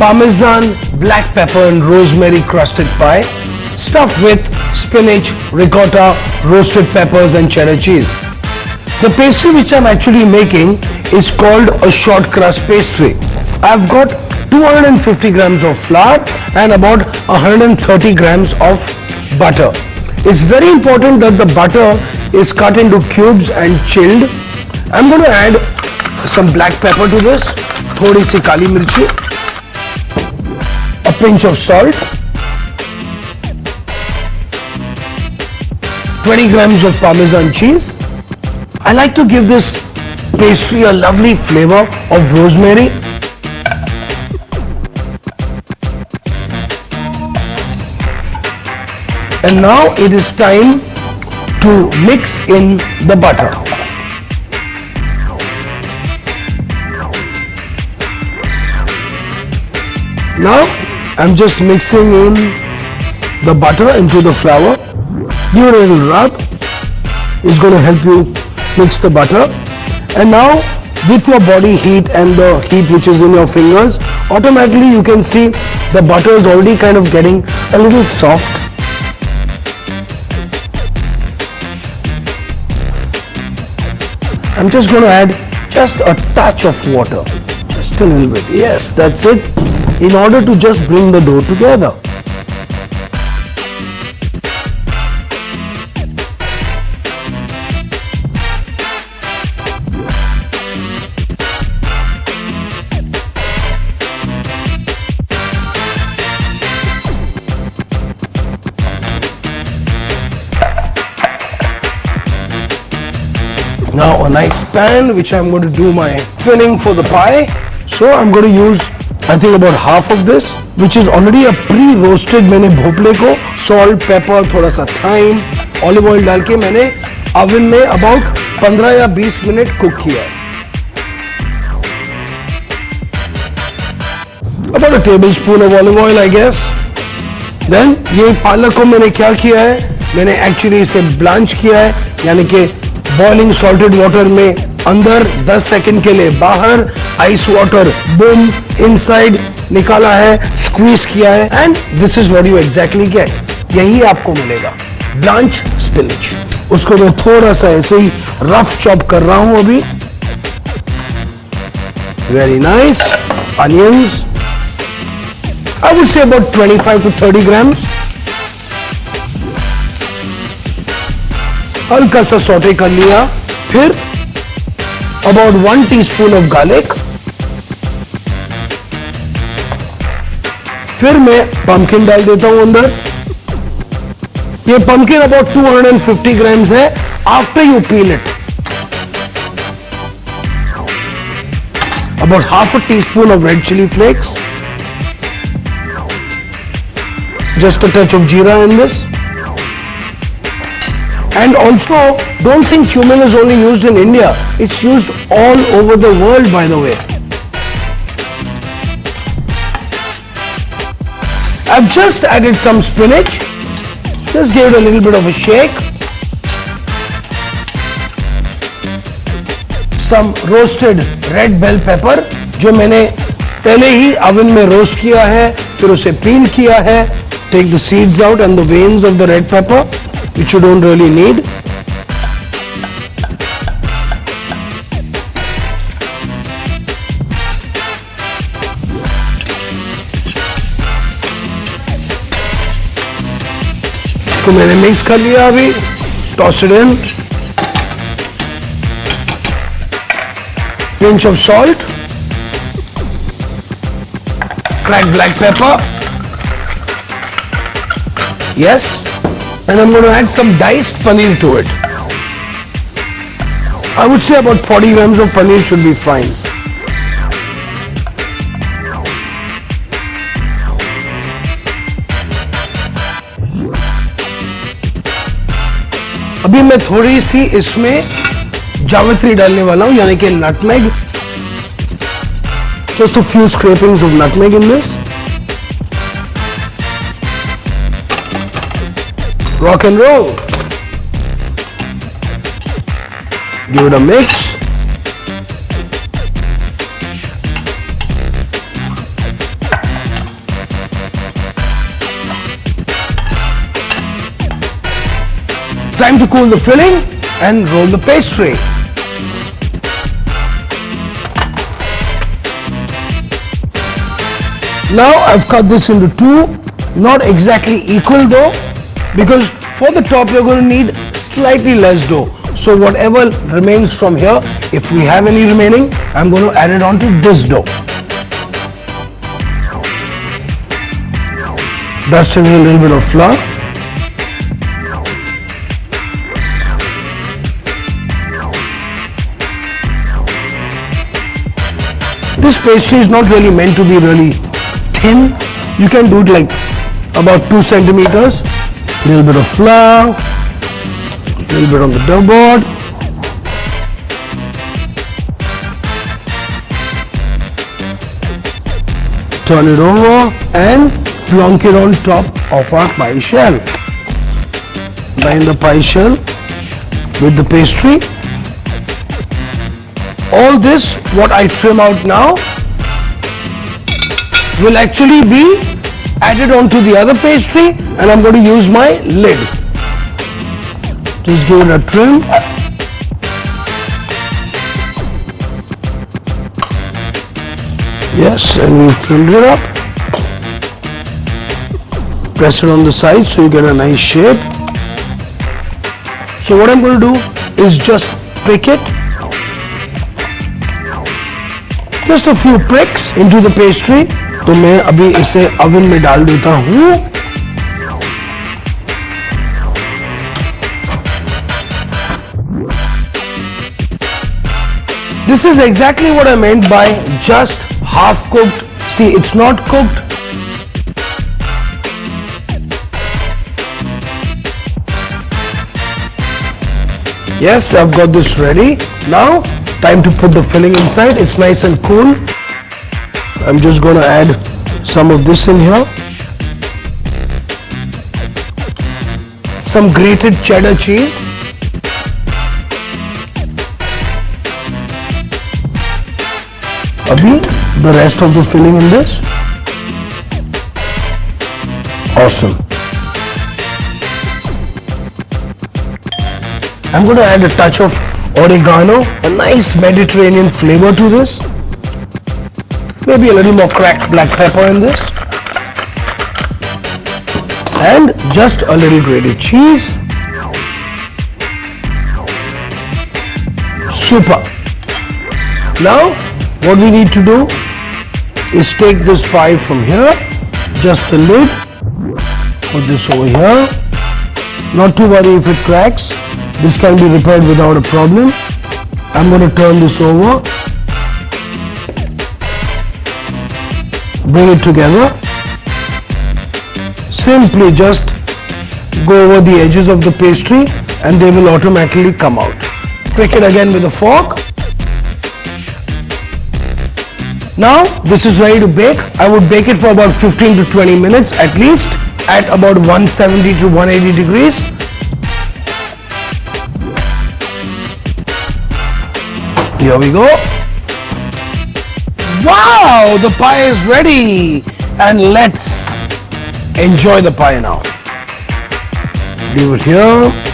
Parmesan, black pepper and rosemary crusted pie stuffed with spinach, ricotta, roasted peppers and cheddar cheese. The pastry which I'm actually making is called a short crust pastry. I've got 250 grams of flour and about 130 grams of butter. It's very important that the butter is cut into cubes and chilled. I'm going to add some black pepper to this, थोड़ी सी काली मिर्ची, a pinch of salt, 20 grams of Parmesan cheese. I like to give this pastry a lovely flavor of rosemary. And now it is time to mix in the butter. Now I'm just mixing in the butter into the flour. Give it a little rub. It's going to help you mix the butter. And now with your body heat and the heat which is in your fingers, automatically you can see the butter is already kind of getting a little soft. I'm just going to add just a touch of water, just a little bit. Yes, that's it, in order to just bring the dough together. Now a nice pan which I'm going to do my filling for the pie. So I'm going to use I think about half of this, which is already a pre-roasted. मैंने भोपले को salt, pepper, थोड़ा सा thyme, olive oil डाल के मैंने oven में about 15 या 20 minute cook किया है. About a tablespoon of olive oil I guess. Then ये पालक को मैंने क्या किया है, मैंने actually इसे blanch किया है, यानी कि बॉइलिंग सॉल्टेड वाटर में अंदर 10 सेकंड के लिए, बाहर आइस वाटर बूम इनसाइड निकाला है, स्क्वीज किया है. And this is what you exactly get. यही आपको मिलेगा ब्लांच स्पिनच. उसको मैं थोड़ा सा ऐसे ही रफ चॉप कर रहा हूं अभी. Very nice. Onions I would say about 25 to 30 grams. हल्का सा सौटे कर लिया. फिर अबाउट 1 टीस्पून ऑफ गार्लिक. फिर मैं पंपकिन डाल देता हूं अंदर. ये पंपकिन अबाउट 250 ग्राम्स है. After you peel it, about half a teaspoon of red chilli flakes. Just a touch of jeera in this. And also, don't think cumin is only used in India. It's used all over the world, by the way. I've just added some spinach. Just give it a little bit of a shake. Some roasted red bell pepper, जो मैंने पहले ही oven में roast किया है, फिर उसे peel किया है. Take the seeds out and the veins of the red pepper, which you don't really need. इसको मैंने मिक्स कर लिया अभी. Toss it in. Pinch of salt. Cracked black pepper. Yes. And I'm going to add some diced paneer to it. I would say about 40 grams of paneer should be fine. अभी मैं थोड़ी सी इसमें जावित्री डालने वाला हूं, यानी कि nutmeg. Just a few scrapings of nutmeg in this. Rock and roll. Give it a mix. time to cool the filling and roll the pastry. Now I've cut this into two, not exactly equal dough, because for the top you're going to need slightly less dough. So whatever remains from here, if we have any remaining, I'm going to add it onto this dough. Dust in a little bit of flour. This pastry is not really meant to be really thin. You can do it like about 2 centimeters. A little bit of flour, a little bit on the dough board. Turn it over and plonk it on top of our pie shell. Line the pie shell with the pastry. All this, what I trim out now, will actually be added onto the other pastry, and I'm going to use my lid. Just give it a trim. Yes, and we've trimmed it up. Press it on the side so you get a nice shape. So what I'm going to do is just prick it. Just a few pricks into the pastry. तो मैं अभी इसे oven में डाल देता हूँ. This is exactly what I meant by just half cooked. See, it's not cooked. Yes, I've got this ready. Now, time to put the filling inside. It's nice and cool. I'm just going to add some of this in here. Some grated cheddar cheese. Abhi, the rest of the filling in this. Awesome. I'm going to add a touch of oregano, a nice Mediterranean flavor to this. Maybe a little more cracked black pepper in this. And just a little grated cheese. Super. Now, what we need to do is take this pie from here, just the lid, put this over here. Not to worry if it cracks. This can be repaired without a problem. I'm going to turn this over. Bring it together. Simply just go over the edges of the pastry and they will automatically come out. Prick it again with a fork. Now this is ready to bake. I would bake it for about 15 to 20 minutes at least at about 170 to 180 degrees. Here we go. Wow, the pie is ready. And let's enjoy the pie now. Leave it here.